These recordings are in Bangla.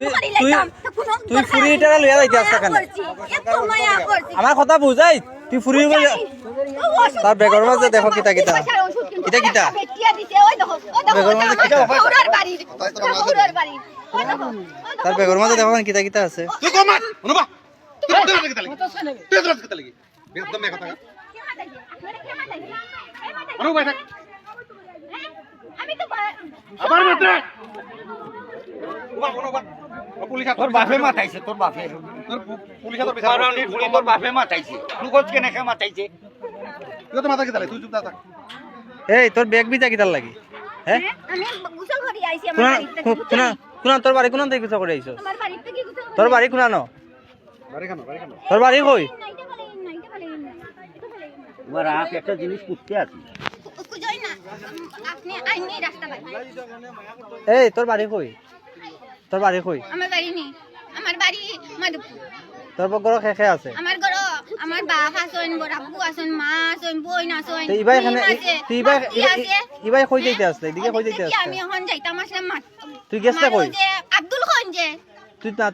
তুই ফুরিটারে লইয়া যাইতে আসতা কেন? আমার কথা বুঝাই, তুই ফুরি তার বেগর মাঝে দেখো কিতা কিতা কিতা কিতা বেগর মাঝে কিতা তার বেগর মাঝে দেখো কিতা কিতা আছে। তুই কমাত অনুবা তুই কিতা লাগি তুই কিতা লাগি একদম মে কথা অনুবা থাক আমি তো আবার মাত্র তোর বাপে মাথাইছে তোর বাপে পুলিশ তোর বিচার তোর বাপে মাথাইছে তুই কোচ কেনে খে মাথাইছে তুই তো মাথা কিতা লাগি তুই চুপ থাক। এই তোর ব্যাগ বিজা কিতা লাগি? হ্যাঁ আমি গোসল করি আইছি আমার বাড়িতে কোনা তোর বাড়ি কোনা থেকে কিছু করে আইছস? আমার বাড়িতে কি গোসল তোর বাড়ি কোনা ন? বাড়ি কেন তোর বাড়ি কই? নাইতে পারে তোমার আপ একটা জিনিস করতে আছে কুজই না আপনি আইনি রাস্তা বাই এই তোর বাড়ি কই? তোর বাড়ি কই? আমার বাড়ি নেই আমার বাড়ি মাধবপুর তোর বগর খেখে আছে। আমার ঘর আমার বাপ আছেন বড় আব্বু আছেন মা আছেন বোন আছেন তো ইবাই এখানে ইবাই কই যাইতে আসলে? এদিকে কই যাইতে আসলে? আমি এখন যাইতাম আসলাম তুই গেছলে কই? আব্দুল খান যে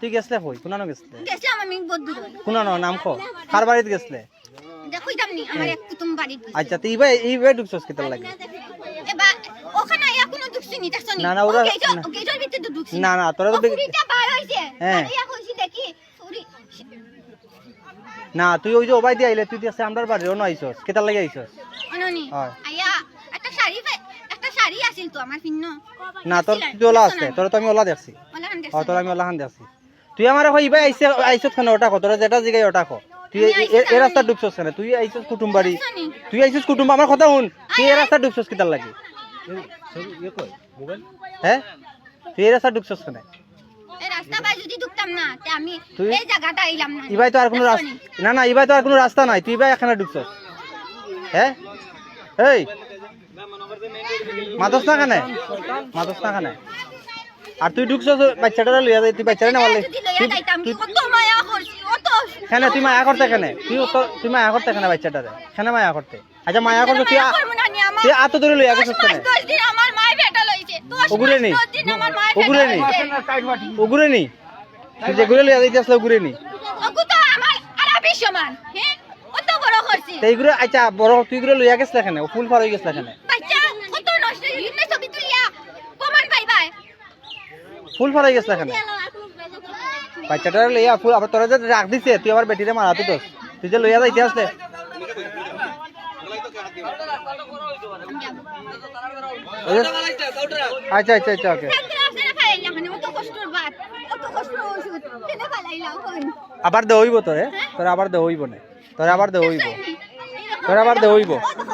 তুই গেছলে কই? কোনানো গেছলে? গেছিলাম আমি বদ্দুর কোনানো নাম ক? কার বাড়িতে গেছলে? কইতাম নি আমার এক কুতুম বাড়ি আচ্ছা তুই ইবাই ঢুকছস কিতা লাগি? এবার ওখানে আয়া কোনো দুঃখছি নি দেখছ নি না, না, ওরা- গেজর ভিতরে দুঃখছি না, না, তোরা তো পুরিটা বার হইছে হ্যাঁ। আয়া কইছি দেখি পুরি না তুই ওই যে ওবাই দিয়ে আইলে তুই দেখছিস আমরার বাড়ি অন্য আইছস কিতা লাগি আইছস? অননি হয়। আয়া একটা শাড়ি আছিল তো আমার পিন্ন না তোর তুই ওলা আছে তোর তো আমি ওলা দেখছি। ওলা হান ও তোর আমি ওলা হান দেখছি। তুই আমার কই ইবাই আইছস কেন ওটা কো? তোরা যেটা জিগাই ওটা কো। তুই এই রাস্তা ঢুকছস কেন? তুই আইছস কুটুম বাড়ি। তুই আইছস কুটুম আমার কথা শুন। তুই এই রাস্তা ঢুকছস কিতা লাগি? হ্যাঁ তুই এই রাস্তা ঢুকছস কেন? এই রাস্তা বাই যদি ঢুকতাম না তে আমি তুই- এই জায়গাটা আইলাম না ইবাই তো আর কোনো রাস্তা না না ইবাই তো আর কোনো রাস্তা নাই। তুই ইবাই এখানে ঢুকছস। হ্যাঁ এই মাদস না কেন? মাদস না কেন? আর তুই ঢুকছস বাচ্চাটা লইয়া যাই তুই বাচ্চাটা না বললি যদি লইয়া যাইতাম কি কত মায়া করছি অত কেন তুই মায়া করতে কেন? তুই মায়া করতে কেন বাচ্চাটারে? কেন মায়া করতে? আচ্ছা মায়া করতে তুই করব না নি আমার তুই আত ধরে লইয়া গেছস কেন? 10 দিন আমার মাই ভেটা লইছে 10 ওগুরে নি? দিন আমার মাই ওগুরে নি? ওগুরে নি? তুই যে গুলো লইয়া যাইতে আসলে ওগুরে নি? ওগু তো আমার আরবি সমান হ্যাঁ অত বড় করছি তো এইগুলো আচ্ছা বড় তুই গুলো লইয়া গেছলে কেন? ফুল ফার হয়ে গেছলে কেন? বাচ্চা কত নষ্ট ইনে ছবি তুলিয়া প্রমাণ পাইবাই ফুল ফার হয়ে গেছলে কেন? বাচ্চাটারে লইয়া ফুল আবার তোরা যে রাখ দিছে তুই আবার বেটিরে মারাতি দোস তুই যে লইয়া যাইতে আসলে আচ্ছা আচ্ছা আচ্ছা ওকে আবার দে হইব তোরে তোর আবার দে হইব না তোর আবার দে হইব তোর আবার দে হইব